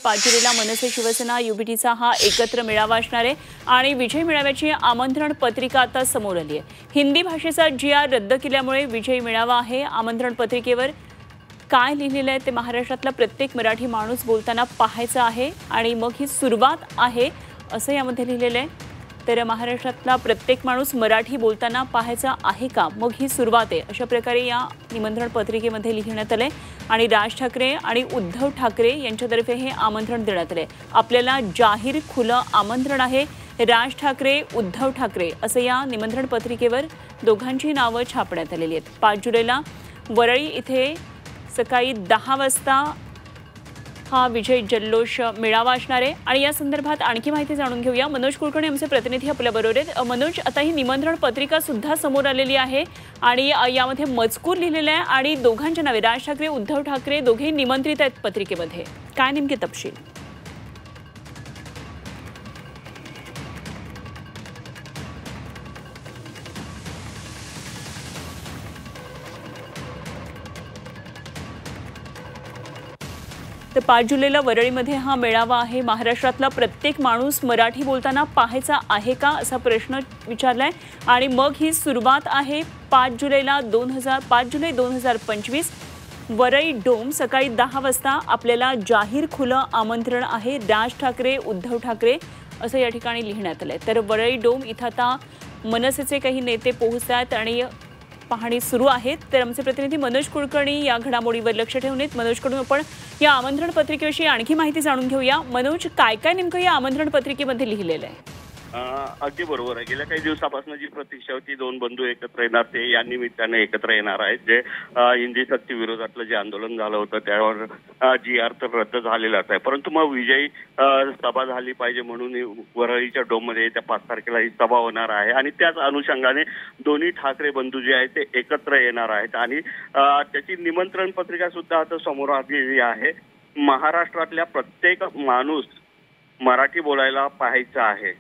5 जुलैला मनसे शिवसेना युबीटीचा हा एकत्र मेळावा असणार आहे आणि विजय मेळाव्याची आमंत्रण पत्रिका आता समोर आली आहे। हिंदी भाषेचा GR रद्द केल्यामुळे विजय मेळावा आहे। आमंत्रण पत्रिकेवर काय लिहिलेलं आहे ते महाराष्ट्रातला प्रत्येक मराठी माणूस बोलताना पाहायचं आहे आणि मग ही सुरुवात आहे असं यामध्ये लिहिलेलं आहे। तर महाराष्ट्रातला प्रत्येक माणूस मराठी बोलताना पाहायचा आहे का, मग ही सुरुवात आहे अशा प्रकारे या निमंत्रण पत्रिकेमध्ये लिहिण्यात आले आणि राज ठाकरे आणि उद्धव ठाकरे यांच्यातर्फे हे आमंत्रण देण्यात आले। आपल्याला जाहीर खुलं आमंत्रण आहे, राज ठाकरे उद्धव ठाकरे असं या निमंत्रण पत्रिकेवर दोघांची नावं छापण्यात आलेली आहेत। 5 जुलैला वरळी इथे सकाळी 10 वाजता हा विजय जल्लोष मेळावा असणार आहे आणि या संदर्भात आणखी माहिती जाणून घेऊया। मनोज कुलकर्णी आमचे प्रतिनिधी आपल्याबरोबर आहेत। मनोज, आता ही निमंत्रण पत्रिका सुद्धा समोर आलेली आहे आणि यामध्ये मजकूर लिहिलेला आहे आणि दोघांच्या नावे राज ठाकरे उद्धव ठाकरे दोघे निमंत्रित आहेत पत्रिकेमध्ये, काय नेमके तपशील? तर 5 जुलैला वरळीमध्ये हा मेळावा आहे। महाराष्ट्रातला प्रत्येक माणूस मराठी बोलताना पाहायचा आहे का असा प्रश्न विचारलाय आणि मग ही सुरुवात आहे 5 जुलै 2025 वरळी डोम सकाळी 10 वाजता आपल्याला जाहीर खुलं आमंत्रण आहे, राज ठाकरे उद्धव ठाकरे असं या ठिकाणी लिहिण्यात आलंय। तर वरळी डोम इथं आता मनसेचे काही नेते पोहोचतात आणि पाहणी सुरू आहे। तर आमचे प्रतिनिधी मनोज कुलकर्णी या घडामोडीवर लक्ष ठेवून आहेत। मनोजकडून आपण या आमंत्रण पत्रिकेविषयी आणखी माहिती जाणून घेऊया। मनोज, काय काय नेमकं या आमंत्रण पत्रिकेमध्ये लिहिलेलं आहे? अगदी बरोबर आहे। गेल्या काही दिवसापासून जी प्रतीक्षा होती, दोन बंधू एकत्र येणार, ते या निमित्ताने एकत्र येणार आहेत। जे हिंदी सक्ती विरोधातलं जे आंदोलन झालं होतं त्यावर GR तर रद्द झालेलाच आहे, परंतु मग विजयी सभा झाली पाहिजे म्हणून वरळीच्या डोममध्ये त्या 5 तारखेला ही सभा होणार आहे आणि त्याच अनुषंगाने दोन्ही ठाकरे बंधू जे आहेत ते एकत्र येणार आहेत आणि त्याची निमंत्रण पत्रिका सुद्धा आता समोर आलेली आहे। महाराष्ट्रातल्या प्रत्येक माणूस मराठी बोलायला पाहायचा आहे,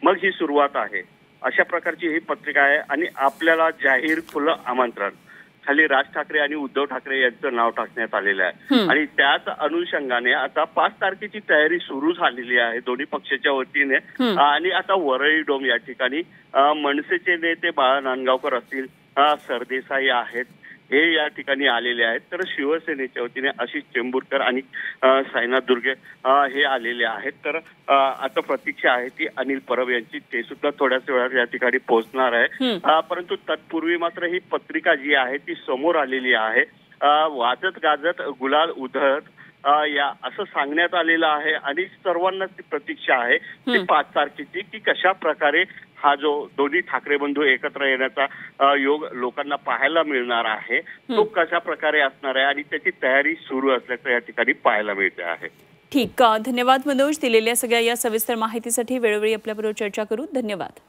मग ही सुरुवात आहे अशा प्रकारची ही पत्रिका आहे आणि आपल्याला जाहीर खुलं आमंत्रण खाली राज ठाकरे आणि उद्धव ठाकरे यांचं नाव टाकण्यात आलेलं आहे आणि त्याच अनुषंगाने आता 5 तारखेची तयारी सुरू झालेली आहे दोन्ही पक्षाच्या वतीने आणि आता वरळी डोम या ठिकाणी मनसेचे नेते बाळा नांदगावकर असतील, सरदेसाई आहेत, हे या ठिकाणी आलेले आहेत। तर शिवसेनेच्या वतीने आशिष चेंबूरकर आणि साईनाथ दुर्गे हे आलेले आहेत। तर आता प्रतीक्षा आहे ती अनिल परब यांची, ते सुद्धा थोड्याच वेळात या ठिकाणी पोहोचणार आहे। परंतु तत्पूर्वी मात्र ही पत्रिका जी आहे ती समोर आलेली आहे। वाजत गाजत गुलाल उधळत या असं सांगण्यात आलेलं आहे आणि सर्वांनाच ती प्रतीक्षा आहे ती 5 तारखेची, की कशा प्रकारे हा जो दोन्ही ठाकरे बंधू एकत्र येण्याचा योग लोकांना पाहायला मिळणार आहे तो कशा प्रकारे असणार आहे आणि त्याची तयारी सुरू असल्याचं या ठिकाणी पाहायला मिळते आहे। ठीक, धन्यवाद मनोज, दिलेल्या सगळ्या या सविस्तर माहितीसाठी। वेळोवेळी आपल्याबरोबर चर्चा करू, धन्यवाद।